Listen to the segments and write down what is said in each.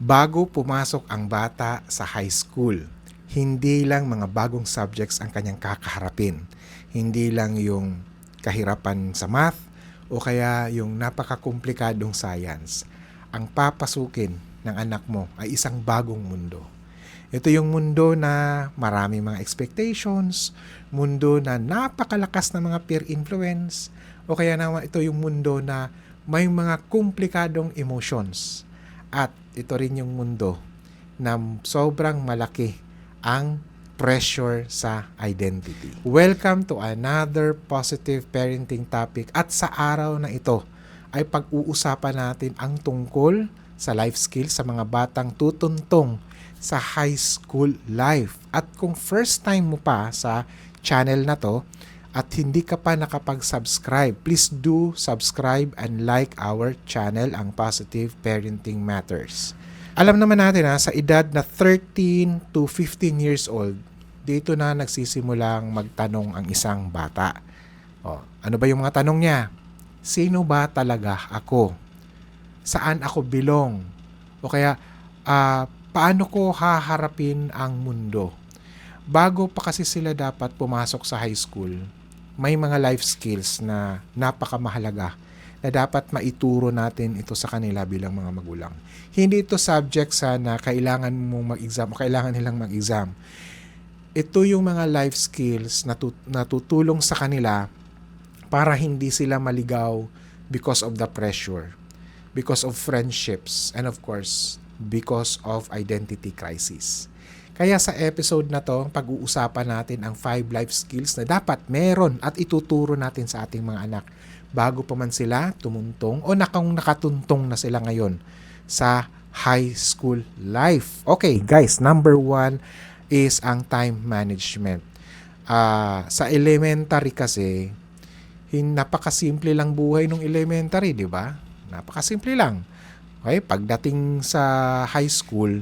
Bago pumasok ang bata sa high school, hindi lang mga bagong subjects ang kanyang kakaharapin. Hindi lang yung kahirapan sa math o kaya yung napakakomplikadong science. Ang papasukin ng anak mo ay isang bagong mundo. Ito yung mundo na maraming mga expectations, mundo na napakalakas na mga peer influence, o kaya naman ito yung mundo na may mga komplikadong emotions. At ito rin yung mundo na sobrang malaki ang pressure sa identity. Welcome to another positive parenting topic, at sa araw na ito ay pag-uusapan natin ang tungkol sa life skills sa mga batang tutuntong sa high school life. At kung first time mo pa sa channel na to at hindi ka pa nakapag-subscribe, please do subscribe and like our channel, ang Positive Parenting Matters. Alam naman natin sa edad na 13 to 15 years old, dito na nagsisimulang magtanong ang isang bata. Ano ba yung mga tanong niya? Sino ba talaga ako? Saan ako belong? O kaya, paano ko haharapin ang mundo? Bago pa kasi sila dapat pumasok sa high school, may mga life skills na napakamahalaga na dapat maituro natin ito sa kanila bilang mga magulang. Hindi ito subject na kailangan mong mag-exam o kailangan nilang mag-exam. Ito yung mga life skills na tutulong sa kanila para hindi sila maligaw because of the pressure, because of friendships, and of course, because of identity crisis. Kaya sa episode na to, pag-uusapan natin ang 5 life skills na dapat meron at ituturo natin sa ating mga anak bago pa man sila tumuntong o nakatuntong na sila ngayon sa high school life. Okay, guys, number 1 is ang time management. Sa elementary kasi, napakasimple lang buhay nung elementary, di ba? Napakasimple lang. Okay, pagdating sa high school,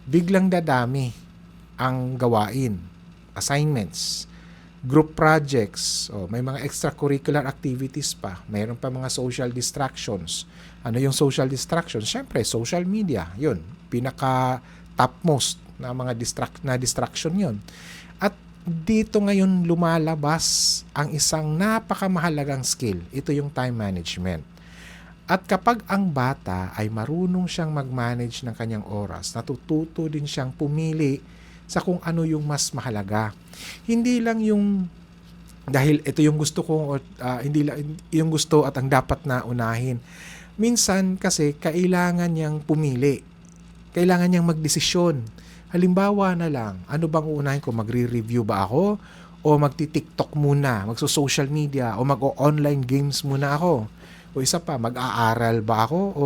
biglang dadami ang gawain, assignments, group projects, may mga extracurricular activities pa, mayroon pa mga social distractions. Ano yung social distractions? Siyempre, social media, yun, pinaka topmost na mga distraction yun. At dito ngayon lumalabas ang isang napakamahalagang skill. Ito yung time management. At kapag ang bata ay marunong siyang mag-manage ng kanyang oras, natututo din siyang pumili sa kung ano yung mas mahalaga. Hindi lang yung dahil ito yung gusto ko, hindi lang yung gusto at ang dapat na unahin. Minsan kasi kailangan niyang pumili. Kailangan niyang magdesisyon. Halimbawa na lang, ano bang uunahin ko? Magre-review ba ako? O magti-TikTok muna? Magso-social media? O mag-online games muna ako? O isa pa, mag-aaral ba ako o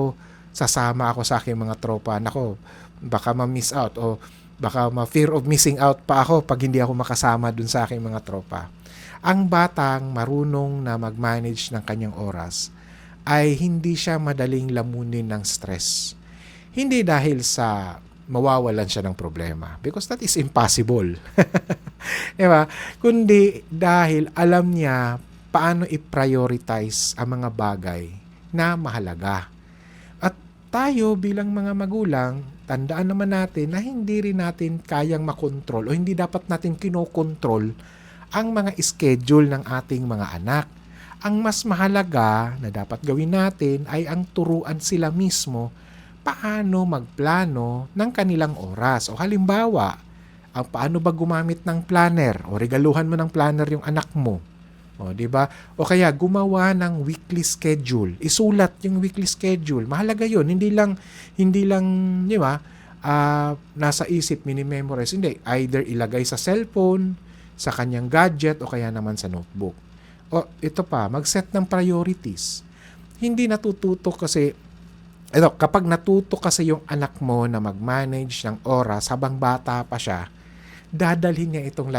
sasama ako sa aking mga tropa? Nako, baka ma-miss out o baka ma-fear of missing out pa ako pag hindi ako makasama dun sa aking mga tropa. Ang batang marunong na mag-manage ng kanyang oras ay hindi siya madaling lamunin ng stress. Hindi dahil sa mawawalan siya ng problema, because that is impossible. Diba? Kundi dahil alam niya paano i-prioritize ang mga bagay na mahalaga. At tayo bilang mga magulang, tandaan naman natin na hindi rin natin kayang makontrol o hindi dapat natin kinokontrol ang mga schedule ng ating mga anak. Ang mas mahalaga na dapat gawin natin ay ang turuan sila mismo paano magplano ng kanilang oras. O halimbawa, paano ba gumamit ng planner? O regaluhan mo ng planner yung anak mo. O, di ba? O kaya gumawa ng weekly schedule. Isulat yung weekly schedule. Mahalaga 'yon. Hindi lang, di ba? Nasa isip, mini-memorize. Hindi, either ilagay sa cellphone, sa kanyang gadget o kaya naman sa notebook. O ito pa, mag-set ng priorities. Hindi natututo kasi kapag natuto kasi yung anak mo na mag-manage ng oras habang bata pa siya, dadalhin niya itong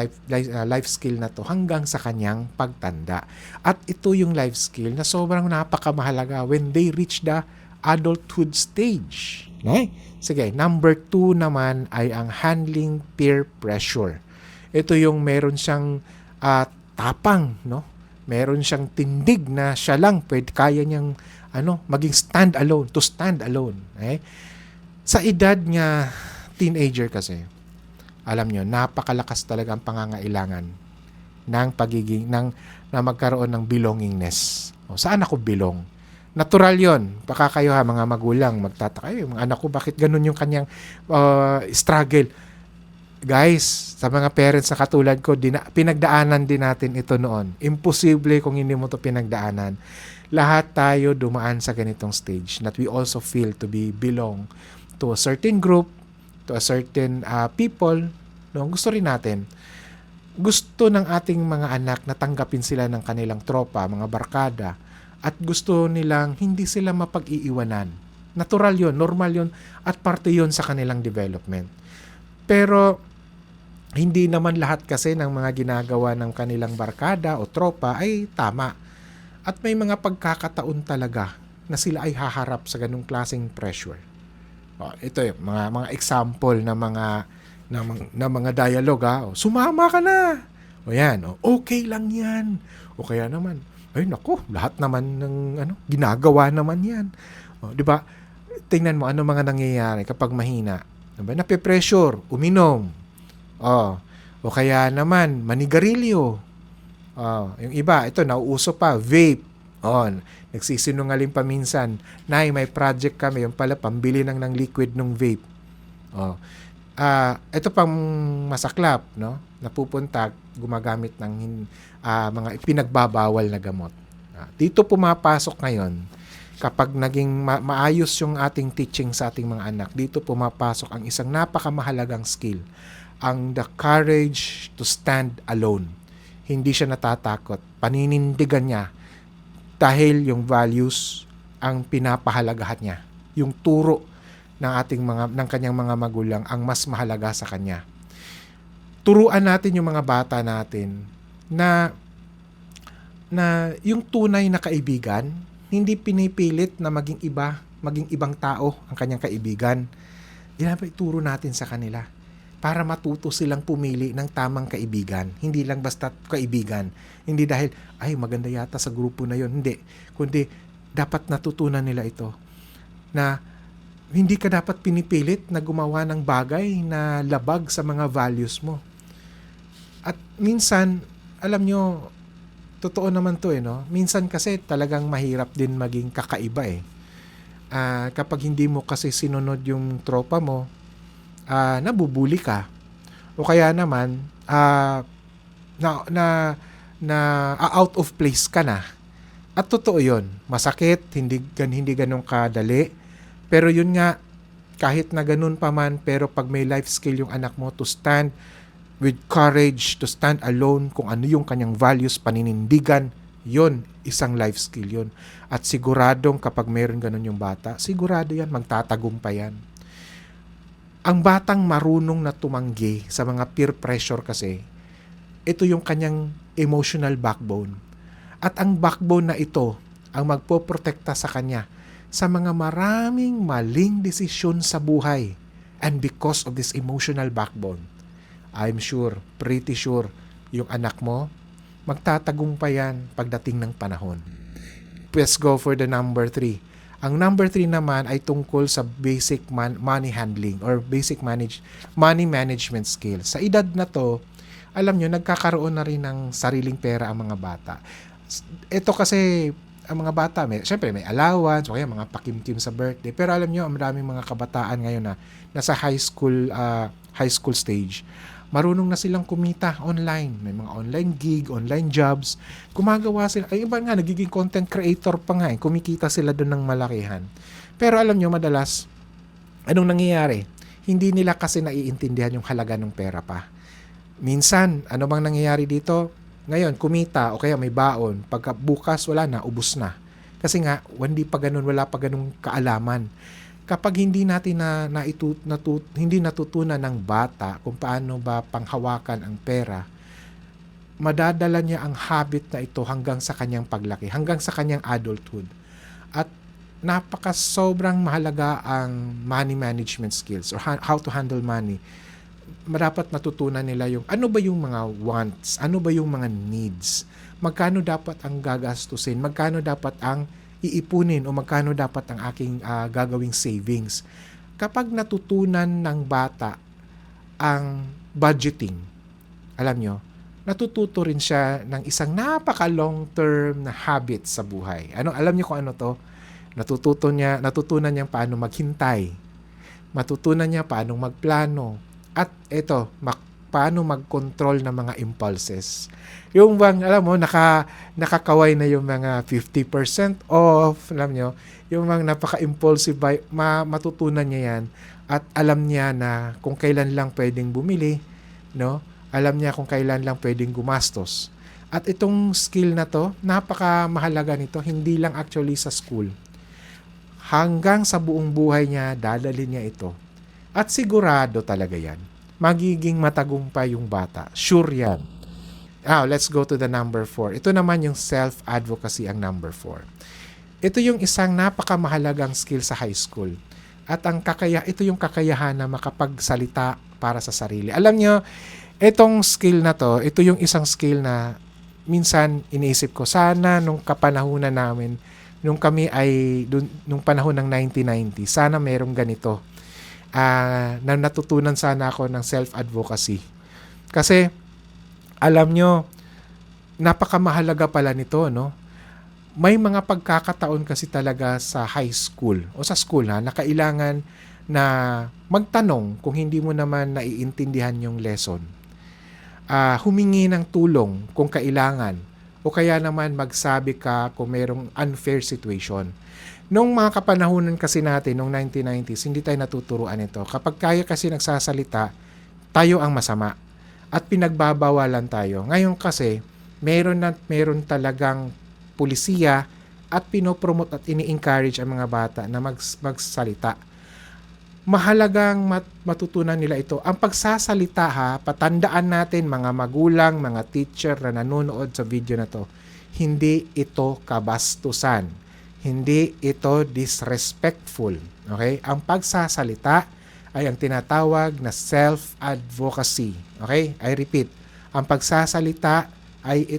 life skill na to hanggang sa kanyang pagtanda. At ito yung life skill na sobrang napakamahalaga when they reach the adulthood stage. Okay? Sige, number 2 naman ay ang handling peer pressure. Ito yung meron siyang tapang, no? Meron siyang tindig na siya lang kaya niyang maging stand alone. Okay? Sa edad nga teenager kasi, alam nyo, napakalakas talaga ang pangangailangan ng pagiging, na magkaroon ng belongingness. O, saan ako belong? Natural yon. Baka kayo ha, mga magulang, magtataka, ay, mga anak ko, bakit ganun yung kanyang struggle? Guys, sa mga parents na katulad ko, pinagdaanan din natin ito noon. Imposible kung hindi mo to pinagdaanan. Lahat tayo dumaan sa ganitong stage that we also feel to be belong to a certain group, to a certain people. No? Gusto rin natin. Gusto ng ating mga anak na tanggapin sila ng kanilang tropa, mga barkada, at gusto nilang hindi sila mapag-iiwanan. Natural yon, normal yon, at parte yon sa kanilang development. Pero hindi naman lahat kasi ng mga ginagawa ng kanilang barkada o tropa ay tama. At may mga pagkakataon talaga na sila ay haharap sa ganung klaseng pressure. Ito yung mga example na mga dialogue ha. Sumama ka na. O yan, okay lang yan. O kaya naman, ay nako, lahat naman ng ginagawa naman yan. Di ba? Tingnan mo ano mga nangyayari kapag mahina. Diba? Nape-pressure, uminom. O kaya naman, manigarilyo. Yung iba, ito, nauuso pa, vape. Nagsisinungaling pa minsan, Nay, may project kami, yung pala, pambili ng liquid ng vape. Ito pang masaklap, no? Napupunta, gumagamit ng mga ipinagbabawal na gamot. Dito pumapasok ngayon, kapag naging maayos yung ating teaching sa ating mga anak, dito pumapasok ang isang napakamahalagang skill, ang the courage to stand alone. Hindi siya natatakot. Paninindigan niya dahil yung values ang pinapahalagahan niya. Yung turo ng kanyang mga magulang ang mas mahalaga sa kanya. Turuan natin yung mga bata natin na yung tunay na kaibigan, hindi pinipilit na maging ibang tao ang kanyang kaibigan. Dapat ituro natin sa kanila para matuto silang pumili ng tamang kaibigan. Hindi lang basta kaibigan. Hindi dahil, ay maganda yata sa grupo na yon. Hindi. Kundi dapat natutunan nila ito na hindi ka dapat pinipilit na gumawa ng bagay na labag sa mga values mo. At minsan, alam nyo, totoo naman to no? Minsan kasi talagang mahirap din maging kakaiba kapag hindi mo kasi sinunod yung tropa mo, nabubuli ka. O kaya naman, out of place ka na. At totoo yun. Masakit, hindi ganun kadali. Pero yun nga, kahit na ganun pa man, pero pag may life skill yung anak mo to stand with courage, to stand alone, kung ano yung kanyang values, paninindigan, yun, isang life skill yun. At siguradong kapag meron ganun yung bata, sigurado yan, magtatagumpay yan. Ang batang marunong na tumanggi sa mga peer pressure kasi, ito yung kanyang emotional backbone. At ang backbone na ito, ang magpoprotekta sa kanya sa mga maraming maling desisyon sa buhay. And because of this emotional backbone, I'm sure, pretty sure, yung anak mo, magtatagumpay yan pagdating ng panahon. Let's go for the number 3. Ang number 3 naman ay tungkol sa basic money handling or basic money management skills. Sa edad na to, alam nyo, nagkakaroon na rin ng sariling pera ang mga bata. Ito kasi, ang mga bata, syempre may allowance, o kaya mga pakimkim sa birthday. Pero alam nyo, ang maraming mga kabataan ngayon na nasa high school stage, marunong na silang kumita online. May mga online gig, online jobs. Gumagawa sila. Ay, iba nga, nagiging content creator pa nga. Kumikita sila doon ng malakihan. Pero alam nyo, madalas, anong nangyayari? Hindi nila kasi naiintindihan yung halaga ng pera pa. Minsan, ano bang nangyayari dito? Ngayon, kumita o kaya may baon. Pagka bukas, wala na, ubus na. Kasi nga, hindi pa ganun, wala pa ganung kaalaman. Kapag hindi natin hindi natutunan ng bata kung paano ba panghawakan ang pera, madadala niya ang habit na ito hanggang sa kanyang paglaki, hanggang sa kanyang adulthood. At sobrang mahalaga ang money management skills or how to handle money. Dapat matutunan nila yung ano ba yung mga wants, ano ba yung mga needs, magkano dapat ang gagastusin, magkano dapat ang iipunin o magkano dapat ang aking gagawing savings. kapag natutunan ng bata ang budgeting, alam nyo, natututo rin siya ng isang napaka long term na habit sa buhay. Alam niyo kung ano to? Natutunan niya paano maghintay. Matutunan niya paano magplano. At ito, paano mag-control ng mga impulses. Yung bang, alam mo, nakakaway na yung mga 50% off, alam nyo, yung mga napaka-impulsive buy, matutunan niya yan. At alam niya na kung kailan lang pwedeng bumili, no? Alam niya kung kailan lang pwedeng gumastos. At itong skill na to, napaka-mahalaga nito, hindi lang actually sa school. Hanggang sa buong buhay niya, dadalhin niya ito. At sigurado talaga yan. Magiging matagumpay yung bata. Sure yan. Let's go to the number 4. Ito naman yung self-advocacy ang number 4. Ito yung isang napakamahalagang skill sa high school. At ito yung kakayahan na makapagsalita para sa sarili. Alam nyo, itong skill na to, ito yung isang skill na minsan iniisip ko, sana nung kapanahunan namin, nung panahon ng 1990, sana merong ganito. Na natutunan sana ako ng self-advocacy. Kasi, alam nyo, napakamahalaga pala nito, no? May mga pagkakataon kasi talaga sa high school o sa school na kailangan na magtanong kung hindi mo naman naiintindihan yung lesson. Humingi ng tulong kung kailangan o kaya naman magsabi ka kung merong unfair situation. Nung mga kapanahunan kasi natin, nung 1990s, hindi tayo natuturuan ito. Kapag kaya kasi nagsasalita, tayo ang masama at pinagbabawalan tayo. Ngayon kasi, meron talagang pulisiya at pinopromote at ini-encourage ang mga bata na magsalita. Mahalagang matutunan nila ito. Ang pagsasalita patandaan natin mga magulang, mga teacher na nanonood sa video na to, hindi ito kabastusan. Hindi ito disrespectful. Okay? Ang pagsasalita ay ang tinatawag na self-advocacy. Okay? I repeat. Ang pagsasalita ay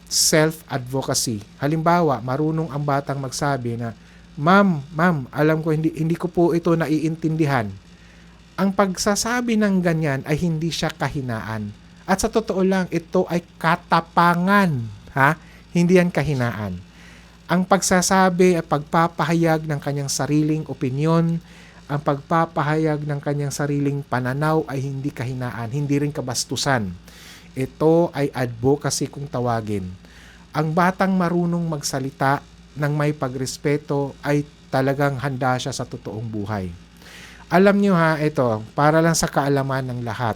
self-advocacy. Halimbawa, marunong ang batang magsabi na, Ma'am, alam ko hindi ko po ito naiintindihan. Ang pagsasabi ng ganyan ay hindi siya kahinaan. At sa totoo lang, ito ay katapangan. Hindi yan kahinaan. Ang pagsasabi at pagpapahayag ng kanyang sariling opinyon, ang pagpapahayag ng kanyang sariling pananaw ay hindi kahinaan, hindi rin kabastusan. Ito ay advocacy kung tawagin. Ang batang marunong magsalita ng may pagrespeto ay talagang handa siya sa totoong buhay. Alam nyo ito, para lang sa kaalaman ng lahat.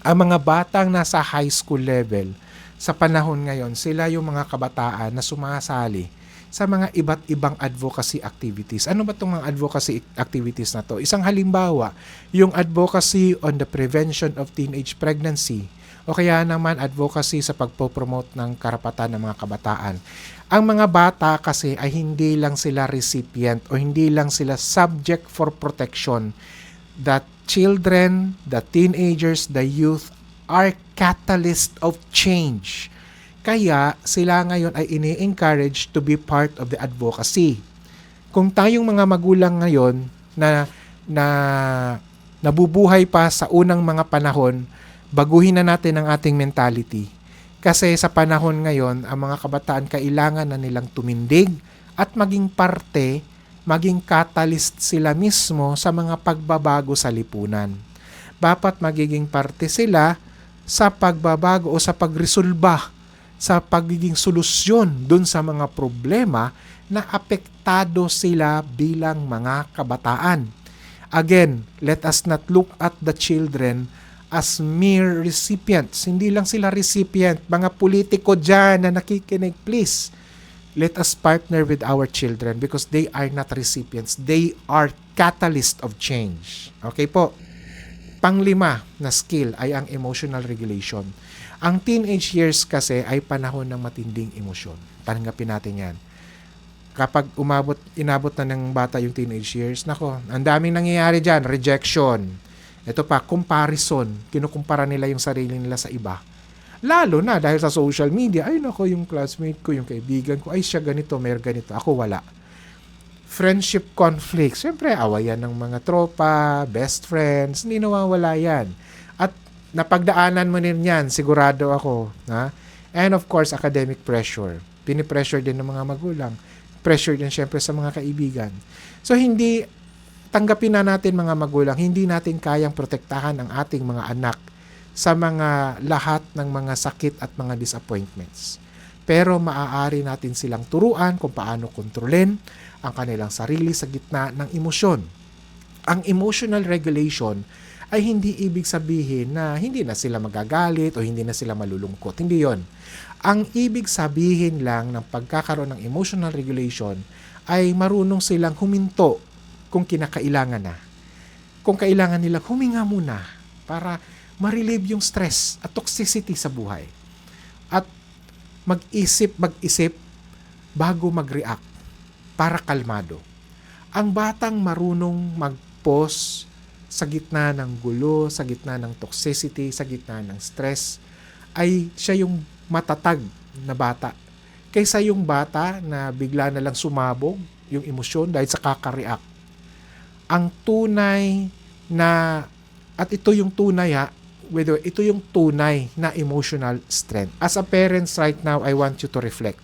Ang mga batang nasa high school level, sa panahon ngayon, sila yung mga kabataan na sumasali sa mga iba't ibang advocacy activities. Ano ba itong mga advocacy activities na to? Isang halimbawa, yung advocacy on the prevention of teenage pregnancy o kaya naman advocacy sa pagpopromote ng karapatan ng mga kabataan. Ang mga bata kasi ay hindi lang sila recipient o hindi lang sila subject for protection. The children, the teenagers, the youth are catalyst of change. Kaya sila ngayon ay ini-encourage to be part of the advocacy. Kung tayong mga magulang ngayon na nabubuhay pa sa unang mga panahon, baguhin na natin ang ating mentality. Kasi sa panahon ngayon, ang mga kabataan kailangan na nilang tumindig at maging parte, maging catalyst sila mismo sa mga pagbabago sa lipunan. Dapat magiging parte sila sa pagbabago o sa pagresolba, sa pagiging solusyon dun sa mga problema na apektado sila bilang mga kabataan. Again, let us not look at the children as mere recipients. Hindi lang sila recipient. Mga politiko dyan na nakikinig, please, let us partner with our children because they are not recipients. They are catalyst of change. Okay po? Panglima na skill ay ang emotional regulation. Ang teenage years kasi ay panahon ng matinding emosyon. Tanggapin natin yan. Kapag inabot na ng bata yung teenage years, nako, ang daming nangyayari dyan. Rejection. Ito pa, comparison. Kinukumpara nila yung sarili nila sa iba. Lalo na dahil sa social media, ay nako, yung classmate ko, yung kaibigan ko, ay siya ganito, may ganito. Ako wala. Friendship conflicts, syempre awayan ng mga tropa, best friends, hindi nawawala yan. At napagdaanan mo din yan, sigurado ako. Ha? And of course, academic pressure. Pinipressure din ng mga magulang. Pressure din syempre sa mga kaibigan. So hindi, tanggapin na natin mga magulang, hindi natin kayang protektahan ang ating mga anak sa mga lahat ng mga sakit at mga disappointments. Pero maaari natin silang turuan kung paano kontrolin ang kanilang sarili sa gitna ng emosyon. Ang emotional regulation ay hindi ibig sabihin na hindi na sila magagalit o hindi na sila malulungkot. Hindi yon. Ang ibig sabihin lang ng pagkakaroon ng emotional regulation ay marunong silang huminto kung kinakailangan na. Kung kailangan nilang huminga muna para ma-relieve yung stress at toxicity sa buhay. At mag-isip bago mag-react para kalmado. Ang batang marunong mag-pause sa gitna ng gulo, sa gitna ng toxicity, sa gitna ng stress, ay siya yung matatag na bata. Kaysa yung bata na bigla na lang sumabog yung emosyon dahil sa kaka-react. Ang tunay na, at ito yung tunay ito yung tunay na emotional strength. As a parents right now, I want you to reflect.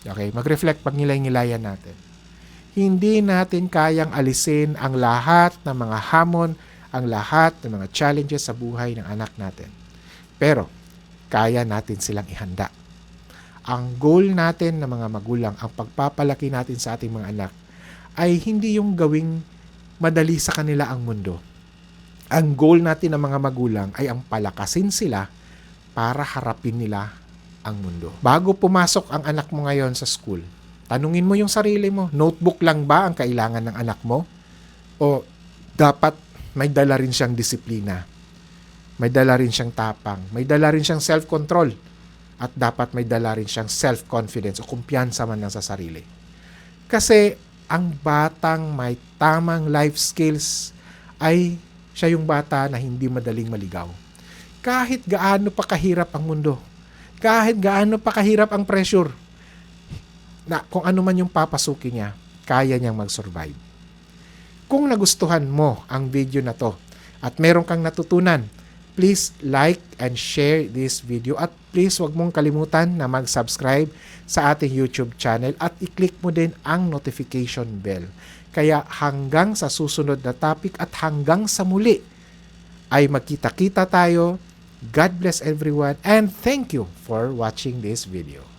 Okay, mag-reflect pag nilay-nilayan natin. Hindi natin kayang alisin ang lahat ng mga hamon, ang lahat ng mga challenges sa buhay ng anak natin. Pero, kaya natin silang ihanda. Ang goal natin ng mga magulang, ang pagpapalaki natin sa ating mga anak, ay hindi yung gawing madali sa kanila ang mundo. Ang goal natin ng mga magulang ay ang palakasin sila para harapin nila ang mundo. Bago pumasok ang anak mo ngayon sa school, tanungin mo yung sarili mo, notebook lang ba ang kailangan ng anak mo? O dapat may dala rin siyang disiplina, may dala rin siyang tapang, may dala rin siyang self-control, at dapat may dala rin siyang self-confidence o kumpiyansa man lang sa sarili. Kasi ang batang may tamang life skills ay siya yung bata na hindi madaling maligaw. Kahit gaano pa kahirap ang mundo, kahit gaano pa kahirap ang pressure, na kung ano man yung papasukin niya, kaya niyang mag-survive. Kung nagustuhan mo ang video na to at meron kang natutunan, please like and share this video at please wag mong kalimutan na mag-subscribe sa ating YouTube channel at i-click mo din ang notification bell. Kaya hanggang sa susunod na topic at hanggang sa muli ay magkita-kita tayo. God bless everyone and thank you for watching this video.